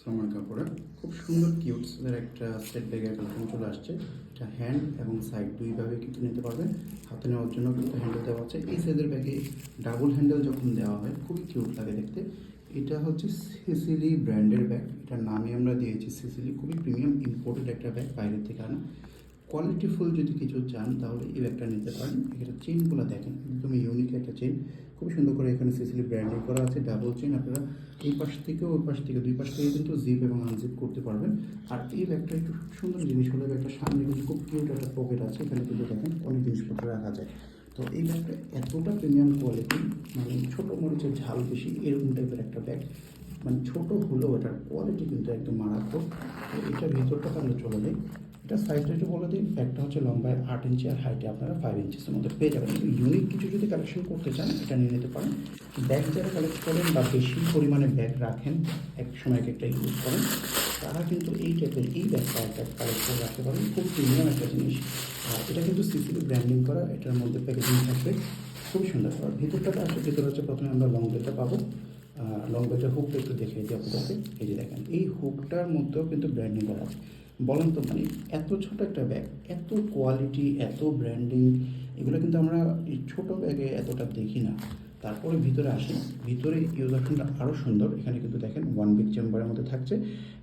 Summer কাপড়ে খুব সুন্দর কিউটসের একটা সেট ব্যাগের কালেকশন চলে আসছে। এটা হ্যান্ড এবং সাইড দুইভাবে কিন্তু নিতে পারবেন। হাতে নেওয়ার জন্য কিন্তু হ্যান্ডেল দেওয়া আছে। এই সাইজের ব্যাগে ডাবল হ্যান্ডেল যখন দেওয়া হয় খুবই কিউট লাগে দেখতে। এটা হচ্ছে সিসিলি ব্র্যান্ডের ব্যাগ। এটার নামে আমরা দিয়েছি সিসিলি। খুবই প্রিমিয়াম ইম্পোর্টেড একটা ব্যাগ, বাইরের থেকে আনা। কোয়ালিটিফুল যদি কিছু চান তাহলে এই ব্যাগটা নিতে পারেন। এখানে চেনগুলো দেখেন, একদম ইউনিক একটা চেন, খুব সুন্দর করে এখানে সিসিলি ব্র্যান্ডিং করা আছে। ডাবল চেন, আপনারা এই পাশ থেকে ওই পাশ থেকে দুই পাশ থেকে কিন্তু জিপ এবং আনজিপ করতে পারবেন। আর এই ব্যাগটা একটু সুন্দর জিনিস হলে ব্যাগটার সামনে কিন্তু খুব কিউট একটা পকেট আছে, এখানে কিন্তু দেখেন অনেক জিনিসপত্র রাখা যায়। তো এই ব্যাগটা এতটা প্রিমিয়াম কোয়ালিটি, মানে ছোটো মরিচের ঝাল বেশি এরকম টাইপের একটা ব্যাগ। মানে ছোটো হলেও এটার কোয়ালিটি কিন্তু একদম মারাত্মক। তো এটার ভিতরটা তাহলে চলে যায়। এটা সাইজটা একটু বলে দিই। ব্যাগটা হচ্ছে লম্বায় 8 ইঞ্চি আর হাইটে আপনারা 5 ইঞ্চিসের মধ্যে পেয়ে যাবেন। কিন্তু ইউনিক কিছু যদি কালেকশন করতে চান এটা নিয়ে নিতে পারেন। ব্যাগ যারা কালেক্ট করেন বা বেশি পরিমাণে ব্যাগ রাখেন, এক সময় এক একটা ইউজ করেন, তারা কিন্তু এই টাইপের এই ব্যাগটা একটা কালেক্ট করে রাখতে পারেন। খুব প্রিমিয়াম একটা জিনিস। আর এটা কিন্তু সিসিলি ব্র্যান্ডিং করা, এটার মধ্যে প্যাকেজিং থাকবে খুবই সুন্দর। আর ভিতরটা আসলে ভিতরে হচ্ছে প্রথমে আমরা লং বেলটা পাবো। লং বেলটার হুকটা একটু দেখে দিই আপনাদেরকে। এই যে দেখেন, এই হুকটার মধ্যেও কিন্তু ব্র্যান্ডিং করা আছে। বলেন তো, মানে এত ছোট একটা ব্যাগ, এত কোয়ালিটি, এত ব্র্যান্ডিং, এগুলো কিন্তু আমরা এই ছোটো ব্যাগে এতটা দেখি না। তারপরে ভিতরে আসি। ভিতরে ইউজ অপশনটা আরও সুন্দর। এখানে কিন্তু দেখেন ওয়ান বিগ চেম্বারের মধ্যে থাকছে।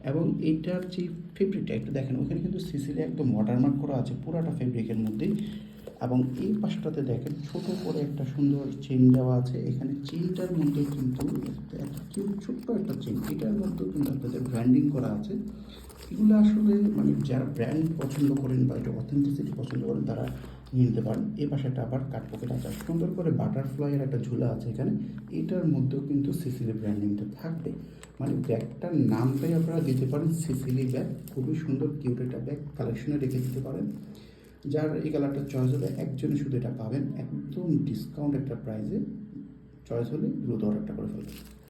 এবং এইটার যে ফেব্রিকটা একটু দেখেন, ওখানে কিন্তু সিসিলি একদম ওয়াটারমার্ক করা আছে পুরাটা ফেব্রিকের মধ্যেই। এবং এই পাশটাতে দেখেন ছোট করে একটা সুন্দর চেন দেওয়া আছে। এখানে চেনটার মধ্যে কিন্তু একটা কিউট ছোট্ট একটা চেন, এটার মধ্যেও কিন্তু আপনাদের ব্র্যান্ডিং করা আছে। এগুলো আসলে মানে যারা ব্র্যান্ড পছন্দ করেন বা একটা অথেন্টিসিটি পছন্দ করেন তারা নিয়ে নিতে পারেন। এই পাশে একটা আবার কাট পকেট আছে, সুন্দর করে বাটারফ্লাইয়ের একটা ঝুলা আছে এখানে। এটার মধ্যেও কিন্তু সিসিলি ব্র্যান্ডিংটা থাকবে। মানে ব্যাগটার নামটাই আপনারা দিতে পারেন সিসিলি ব্যাগ। খুবই সুন্দর কিউট একটা ব্যাগ, কালেকশনে রেখে দিতে পারেন। যার এই কালারটা চয়েস হলে একজনে শুধু এটা পাবেন একদম ডিসকাউন্ট একটা প্রাইসে। চয়েস হলে দ্রুত অর্ডারটা করে ফেলবেন।